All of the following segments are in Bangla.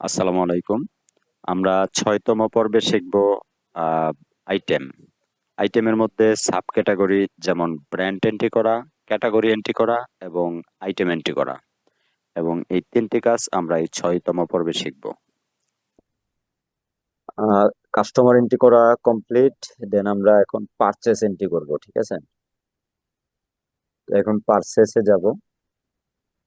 আসসালামু আলাইকুম। আমরা ৬তম পর্বে শিখব আহ, আইটেম। আইটেমের মধ্যে সাব ক্যাটাগরি যেমন ব্র্যান্ড এন্ট্রি করা, ক্যাটাগরি এন্ট্রি করা এবং আইটেম এন্ট্রি করা, এবং এই তিনটি কাজ আমরা এই ৬তম পর্বে শিখব। কাস্টমার এন্ট্রি করা কমপ্লিট। দেন আমরা এখন পারচেস এন্ট্রি করব, ঠিক আছে? তো এখন পারচেসে যাব।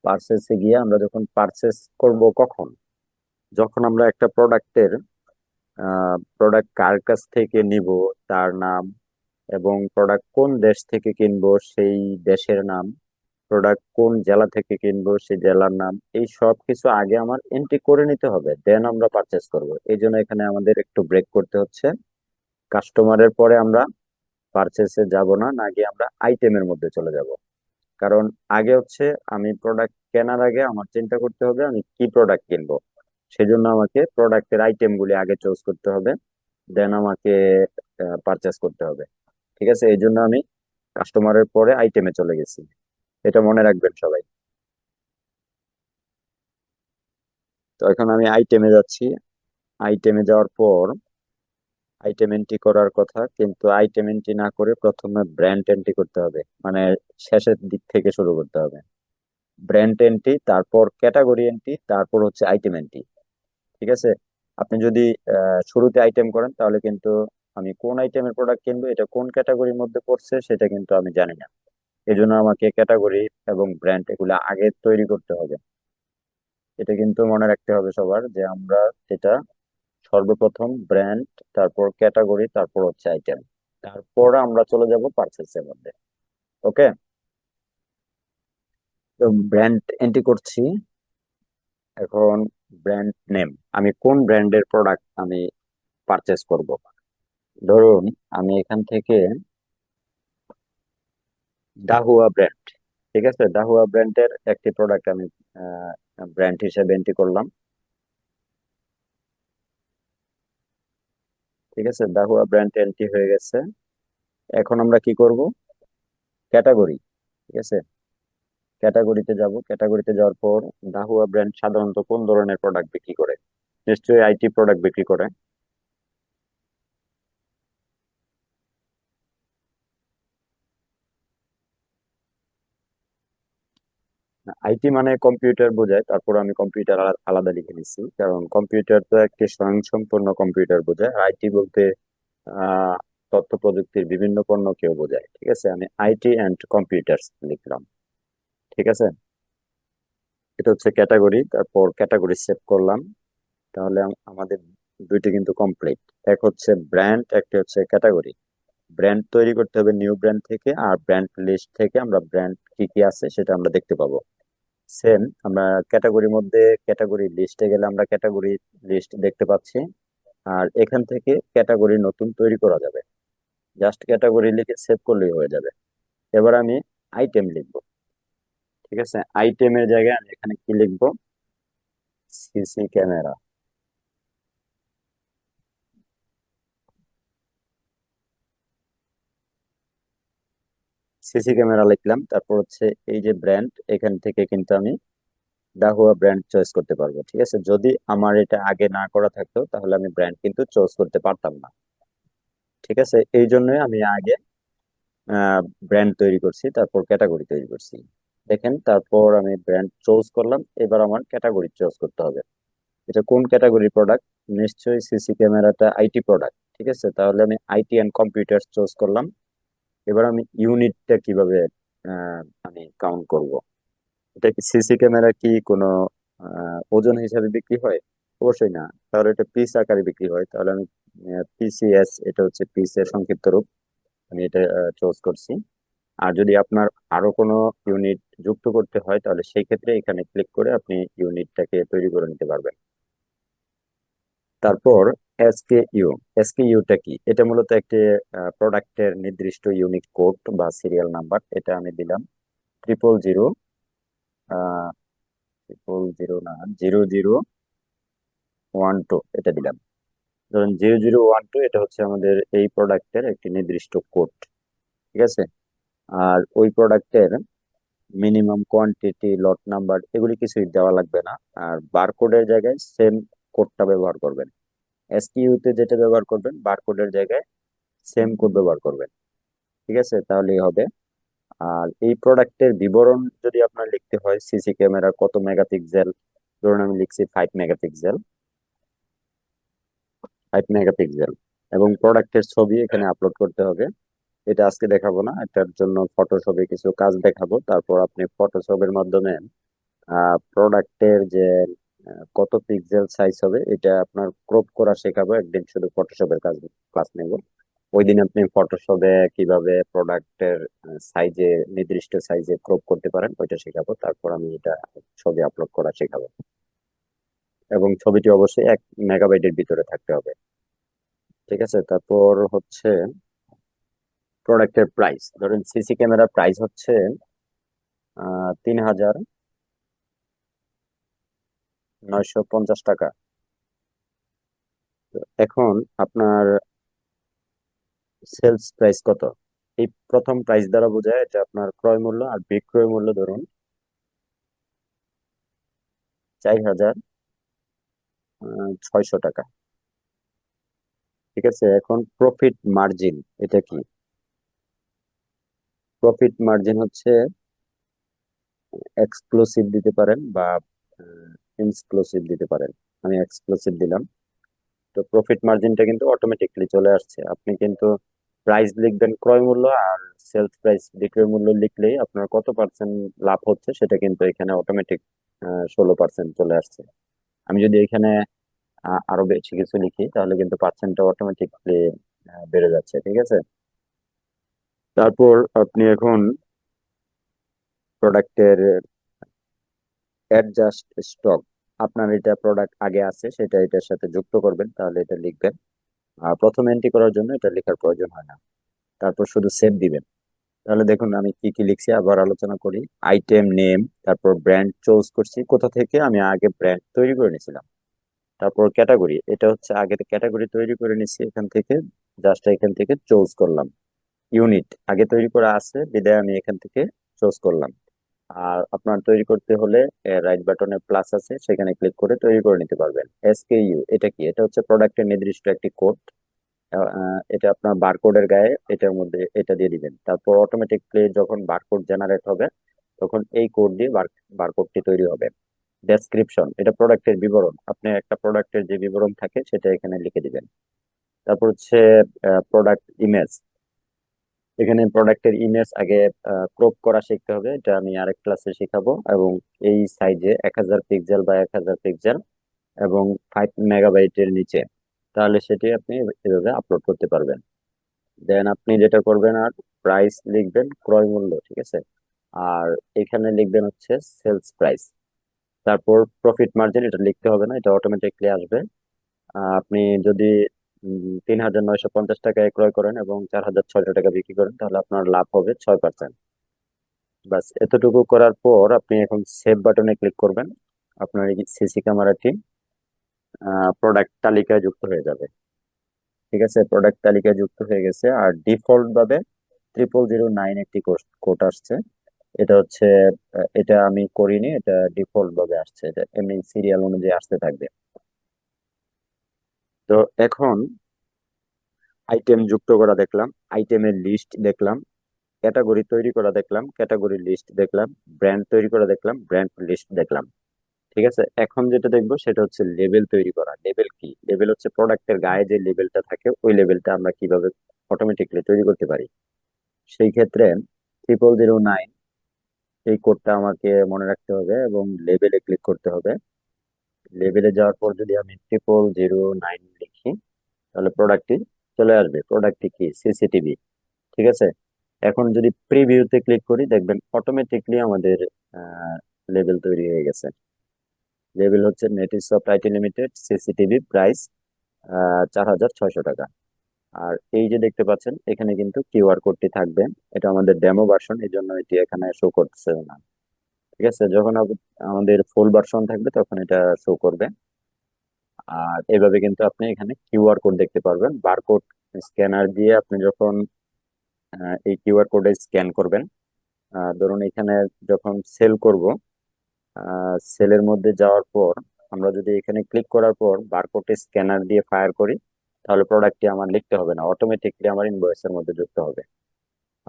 পারচেসে গিয়ে আমরা যখন পারচেস করব কখন, যখন আমরা একটা প্রোডাক্টের প্রোডাক্ট কার কাছ থেকে নিব তার নাম, এবং প্রোডাক্ট কোন দেশ থেকে কিনবো সেই দেশের নাম, প্রোডাক্ট কোন জেলা থেকে কিনবো সেই জেলার নাম, এই সব কিছু আগে আমার এন্ট্রি করে নিতে হবে, দেন আমরা পারচেস করব। এই জন্য এখানে আমাদের একটু ব্রেক করতে হচ্ছে। কাস্টমারের পরে আমরা পারচেসে যাব না, না গিয়ে আমরা আইটেমের মধ্যে চলে যাব। কারণ আগে হচ্ছে আমি প্রোডাক্ট কেনার আগে আমার চিন্তা করতে হবে আমি কি প্রোডাক্ট কিনবো। সেজন্য আমাকে প্রোডাক্টের আইটেম গুলি আগে চুজ করতে হবে, দেন আমাকে পারচেস করতে হবে। ঠিক আছে, এই জন্য আমি কাস্টমারের পরে আইটেমে চলে গেছি। এটা মনে রাখবেন সবাই। তো এখন আমি আইটেমে যাচ্ছি। আইটেমে যাওয়ার পর আইটেম এন্ট্রি করার কথা, কিন্তু আইটেম এন্ট্রি না করে প্রথমে ব্র্যান্ড এন্ট্রি করতে হবে, মানে শেষের দিক থেকে শুরু করতে হবে। ব্র্যান্ড এন্ট্রি, তারপর ক্যাটাগরি এন্ট্রি, তারপর হচ্ছে আইটেম এন্ট্রি। ঠিক আছে? আপনি যদি শুরুতে আইটেম করেন তাহলে কিন্তু আমি কোন আইটেমের প্রোডাক্ট কিনবো, এটা কোন ক্যাটাগরির মধ্যে পড়ছে সেটা কিন্তু আমি জানি না। এই জন্য আমাকে ক্যাটাগরি এবং ব্র্যান্ড এগুলো আগে তৈরি করতে হবে। এটা কিন্তু মনে রাখতে হবে সবার, যে আমরা এটা সর্বপ্রথম ব্র্যান্ড, তারপর ক্যাটাগরি, তারপর হচ্ছে আইটেম, তারপর আমরা চলে যাব পারচেসের মধ্যে। ওকে? তো ব্র্যান্ড এন্ট্রি করছি এখন। ব্র্যান্ড নেম, আমি কোন ব্র্যান্ডের প্রোডাক্ট আমি পারচেস করব। ধরুন আমি এখান থেকে দাহুয়া ব্র্যান্ড, ঠিক আছে, দাহুয়া ব্র্যান্ডের একটি প্রোডাক্ট আমি ব্র্যান্ড হিসেবে এন্ট্রি করলাম। ঠিক আছে, দাহুয়া ব্র্যান্ড এন্ট্রি হয়ে গেছে। এখন আমরা কি করব? ক্যাটাগরি। ঠিক আছে, ক্যাটাগরিতে যাব। ক্যাটাগরিতে যাওয়ার পর দাহুয়া ব্র্যান্ড সাধারণত কোন ধরনের প্রোডাক্ট বিক্রি করে? নিশ্চয়ই আইটি প্রোডাক্ট বিক্রি করে। আইটি মানে কম্পিউটার বোঝায়, তারপর আমি কম্পিউটার আলাদা লিখে নিচ্ছি, কারণ কম্পিউটার তো একটি স্বয়ংসম্পূর্ণ কম্পিউটার বোঝায়। আইটি বলতে আহ তথ্য প্রযুক্তির বিভিন্ন পণ্যকেও বোঝায়। ঠিক আছে, আমি আইটি অ্যান্ড কম্পিউটার লিখলাম। ঠিক আছে, এটা হচ্ছে ক্যাটাগরি। তারপর ক্যাটাগরি সেভ করলাম। তাহলে আমাদের দুইটি কিন্তু কমপ্লিট। এক হচ্ছে ব্র্যান্ড, একটা হচ্ছে ক্যাটাগরি। ব্র্যান্ড তৈরি করতে হবে নিউ ব্র্যান্ড থেকে, আর ব্র্যান্ড লিস্ট থেকে আমরা ব্র্যান্ড কি কি আছে সেটা আমরা দেখতে পাবো। সেম আমরা ক্যাটাগরির মধ্যে ক্যাটাগরি লিস্টে গেলে আমরা ক্যাটাগরি লিস্ট দেখতে পাচ্ছি। আর এখান থেকে ক্যাটাগরি নতুন তৈরি করা যাবে, জাস্ট ক্যাটাগরি লিখে সেভ করলেই হয়ে যাবে। এবার আমি আইটেম লিখবো। ঠিক আছে, আইটেমের জায়গায় আমি এখানে কি লিখবো? CC camera. সিসি ক্যামেরা লিখলাম। তারপর হচ্ছে এই যে ব্র্যান্ড, এখান থেকে কিন্তু আমি দাহুয়া ব্র্যান্ড চয়েস করতে পারবো। ঠিক আছে, যদি আমার এটা আগে না করা থাকতো তাহলে আমি ব্র্যান্ড কিন্তু চয়েস করতে পারতাম না। ঠিক আছে, এই জন্যই আমি আগে ব্র্যান্ড তৈরি করছি, তারপর ক্যাটাগরি তৈরি করছি। দেখেন, তারপর আমি ব্র্যান্ড চুজ করলাম, এবার আমার ক্যাটাগরি চুজ করতে হবে। এটা কোন ক্যাটাগরি প্রোডাক্ট? নিশ্চয়ই সিসি ক্যামেরাটা আইটি প্রোডাক্ট। ঠিক আছে, তাহলে আমি আইটি অ্যান্ড কম্পিউটার চুজ করলাম। এবার আমি ইউনিটটা কিভাবে আমি কাউন্ট করব? এটা কি সিসি ক্যামেরা কি কোনো ওজন হিসাবে বিক্রি হয়? অবশ্যই না। তাহলে এটা পিস আকারে বিক্রি হয়, তাহলে আমি পিসিএস, এটা হচ্ছে পিস এর সংক্ষিপ্ত রূপ, আমি এটা চুজ করছি। আর যদি আপনার আরো কোনো ইউনিট যুক্ত করতে হয় তাহলে সেই ক্ষেত্রে এখানে ক্লিক করে আপনি ইউনিটটাকে তৈরি করে নিতে পারবেন। তারপর এসকেইউ। এসকেইউটা কি? এটা মূলত একটি প্রোডাক্টের নির্দিষ্ট ইউনিক কোড বা সিরিয়াল নাম্বার। এটা আমি দিলাম 000, 000 না, 0012, এটা দিলাম। ধরুন 0012, এটা হচ্ছে আমাদের এই প্রোডাক্টের একটি নির্দিষ্ট কোড। ঠিক আছে, আর ওই প্রোডাক্টের মিনিমাম কোয়ান্টিটি, লট নাম্বার, এগুলি কিছুই দেওয়া লাগবে না। আর বারকোডের জায়গায় সেম কোডটা ব্যবহার করবেন। এসকিউ তে যেটা ব্যবহার করবেন বারকোডের জায়গায় সেম কোড ব্যবহার করবেন। ঠিক আছে, তাহলেই হবে। আর এই প্রোডাক্টের বিবরণ যদি আপনার লিখতে হয়, সিসি ক্যামেরা কত মেগাপিক্সেল, ধরুন আমি লিখছি 5 মেগাপিক্সেল, 5 মেগাপিক্সেল, এবং প্রোডাক্টের ছবি এখানে আপলোড করতে হবে। এটা আজকে দেখাবো না, এটার জন্য ফটোশপে কিছু কাজ দেখাবো। তারপর আপনি ফটোশপের মাধ্যমে প্রোডাক্টের যে কত পিক্সেল সাইজ হবে এটা আপনার ক্রপ করা শেখাবো। একদিন শুধু ফটোশপের কাজ ক্লাস নেব। ওই দিন আপনি ফটোশপে কিভাবে প্রোডাক্টের সাইজে, নির্দিষ্ট সাইজে ক্রপ করতে পারেন ওইটা শেখাবো। তারপর আমি এটা ছবি আপলোড করা শেখাবো, এবং ছবিটি অবশ্যই 1 মেগাবাইটের ভিতরে থাকতে হবে। ঠিক আছে, তারপর হচ্ছে প্রোডাক্টের প্রাইস। ধরেন সিসি ক্যামেরার প্রাইস হচ্ছে 3,950 টাকা। তো এখন আপনার সেলস প্রাইস কত? এই প্রথম প্রাইস দ্বারা বোঝায় এটা আপনার ক্রয় মূল্য, আর বিক্রয় মূল্য ধরুন 4,600 টাকা। ঠিক আছে, এখন প্রফিট মার্জিন এটা কি? প্রফিট মার্জিন হচ্ছে এক্সক্লুসিভ দিতে পারেন বা ইনক্লুসিভ দিতে পারেন। আমি এক্সক্লুসিভ দিলাম। তো প্রফিট মার্জিনটা কিন্তু অটোমেটিকলি চলে আসছে। আপনি কিন্তু প্রাইস লিখবেন ক্রয় মূল্য, আর সেলস প্রাইস বিক্রয় মূল্য লিখলেই আপনার কত পার্সেন্ট লাভ হচ্ছে সেটা কিন্তু এখানে অটোমেটিক 16% চলে আসছে। আমি যদি এখানে আরো বেশি কিছু লিখি তাহলে কিন্তু পার্সেন্টটা অটোমেটিকলি বেড়ে যাচ্ছে। ঠিক আছে, তারপর আপনি এখন প্রোডাক্টের অ্যাডজাস্ট স্টক, আপনার এটা প্রোডাক্ট আগে আছে সেটা এটার সাথে যুক্ত করবেন, তাহলে এটা লিখবেন। আর প্রথম এন্ট্রি করার জন্য এটা লেখার প্রয়োজন হয় না, তারপর শুধু সেভ দিবেন। তাহলে দেখুন আমি কি কি লিখছি, আবার আলোচনা করি। আইটেম নেম, তারপর ব্র্যান্ড চুজ করছি কোথা থেকে, আমি আগে ব্র্যান্ড তৈরি করে নিয়েছিলাম। তারপর ক্যাটাগরি, এটা হচ্ছে আগে ক্যাটাগরি তৈরি করে নিছি এখান থেকে, জাস্ট এখান থেকে চুজ করলাম। ইউনিট আগে তৈরি করা আছে বিদায় আমি এখান থেকে চুজ করলাম। আর আপনার তৈরি করতে হলে রাইট বাটনে প্লাস আছে, সেখানে ক্লিক করে তৈরি করে নিতে পারবেন। এসকেইউ এটা কি? এটা হচ্ছে প্রোডাক্টের নির্দিষ্ট একটি কোড। এটা আপনার বারকোডের গায়ে এটার মধ্যে এটা দিয়ে দিবেন। তারপর অটোমেটিকলি যখন বারকোড জেনারেট হবে তখন এই কোড দিয়ে বারকোডটি তৈরি হবে। ডেসক্রিপশন এটা প্রোডাক্টের বিবরণ, আপনি একটা প্রোডাক্টের যে বিবরণ থাকে সেটা এখানে লিখে দিবেন। তারপর হচ্ছে প্রোডাক্ট ইমেজ, এখানে প্রোডাক্টের ইমেজ আগে ক্রপ করা শিখতে হবে, এটা আমি আরেক ক্লাসে শেখাবো। এবং এই সাইজে 1,000 পিক্সেল বা 1,000 পিক্সেল এবং 5 মেগাবাইটের নিচে, তাহলে সেটি আপনি এভাবে আপলোড করতে পারবেন। দেন আপনি যেটা করবেন, আর প্রাইস লিখবেন ক্রয় মূল্য। ঠিক আছে, আর এখানে লিখবেন হচ্ছে সেলস প্রাইস। তারপর প্রফিট মার্জিন এটা লিখতে হবে না, এটা অটোমেটিকলি আসবে। আপনি যদি 3,950 টাকায় ক্রয় করেন এবং 4,600 টাকা বিক্রি করেন তাহলে আপনার লাভ হবে 6%। বাস এতটুকু করার পর আপনি এখন সেভ বাটনে ক্লিক করবেন। আপনার এই সিসি ক্যামেরাটি প্রোডাক্ট তালিকায় যুক্ত হয়ে যাবে। ঠিক আছে, প্রোডাক্ট তালিকায় যুক্ত হয়ে গেছে। আর ডিফল্ট ভাবে 0009 একটি কোড আসছে। এটা হচ্ছে এটা আমি করিনি, এটা ডিফল্ট ভাবে আসছে, এটা এমনি সিরিয়াল অনুযায়ী আসতে থাকবে। তো এখন আইটেম যুক্ত করা দেখলাম, আইটেমের লিস্ট দেখলাম, ক্যাটাগরি তৈরি করা দেখলাম, ক্যাটাগরি লিস্ট দেখলাম, ব্র্যান্ড তৈরি করা দেখলাম, ব্র্যান্ড লিস্ট দেখলাম। ঠিক আছে, এখন যেটা দেখবো সেটা হচ্ছে লেবেল তৈরি করা। লেবেল কি? লেবেল হচ্ছে প্রোডাক্টের গায়ে যে লেবেলটা থাকে ওই লেবেলটা আমরা কিভাবে অটোমেটিকলি তৈরি করতে পারি। সেই ক্ষেত্রে 0009 এই কোডটা আমাকে মনে রাখতে হবে এবং লেবেলে ক্লিক করতে হবে। লেবেলে যাওয়ার পর যদি আমি 0009 লিখি তাহলে প্রোডাক্টটি চলে আসবে। প্রোডাক্টটি কি? সিসিটিভি। ঠিক আছে, এখন যদি প্রিভিউতে ক্লিক করি দেখবেন অটোমেটিকলি আমাদের লেবেল তৈরি হয়ে গেছে। লেবেল হচ্ছে নেটিসফট আইটি লিমিটেড সিসিটিভি প্রাইস 4,600 টাকা। আর এই যে দেখতে পাচ্ছেন এখানে কিন্তু কিউআর কোডটি থাকবে। এটা আমাদের ডেমো ভার্সন, এই জন্য এটি এখানে শো করছে না। ঠিক আছে, যখন আমাদের ফুল ভার্সন থাকবে তখন এটা শো করবে। আর এভাবে কিন্তু আপনি এখানে কিউআর কোড দেখতে পারবেন। বারকোড স্ক্যানার দিয়ে আপনি যখন এই কিউআর কোডে স্ক্যান করবেন, ধরুন এখানে যখন সেল করব, সেলের মধ্যে যাওয়ার পর আমরা যদি এখানে ক্লিক করার পর বারকোড স্ক্যানার দিয়ে ফায়ার করি, তাহলে প্রোডাক্টটি আমার লিখতে হবে না, অটোমেটিকলি আমার ইনভয়েসের মধ্যে যুক্ত হবে।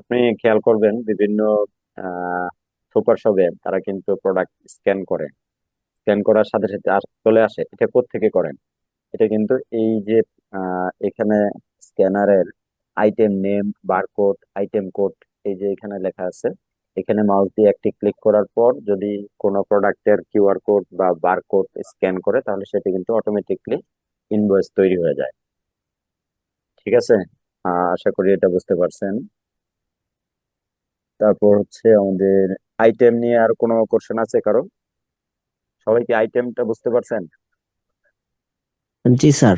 আপনি খেয়াল করবেন বিভিন্ন সুপার শপে তারা কিন্তু প্রোডাক্ট স্ক্যান করে, স্ক্যান করার সাথে সাথে চলে আসে। এটা কোত্থেকে করেন? এটা কিন্তু এই যে এখানে স্ক্যানারের item name, barcode, item code, এই যে এখানে লেখা আছে, এখানে মাউস দিয়ে একটি ক্লিক করার পর যদি কোনো প্রোডাক্টের কিউআর কোড বা বারকোড স্ক্যান করে, তাহলে সেটা কিন্তু অটোমেটিকলি ইনভয়েস তৈরি হয়ে যায়। ঠিক আছে, আশা করি এটা বুঝতে পারছেন। তারপর হচ্ছে আমাদের আইটেম নিয়ে আর কোনো কোশ্চেন আছে কারো? সবাই কি আইটেমটা বুঝতে পারছেন? জি স্যার।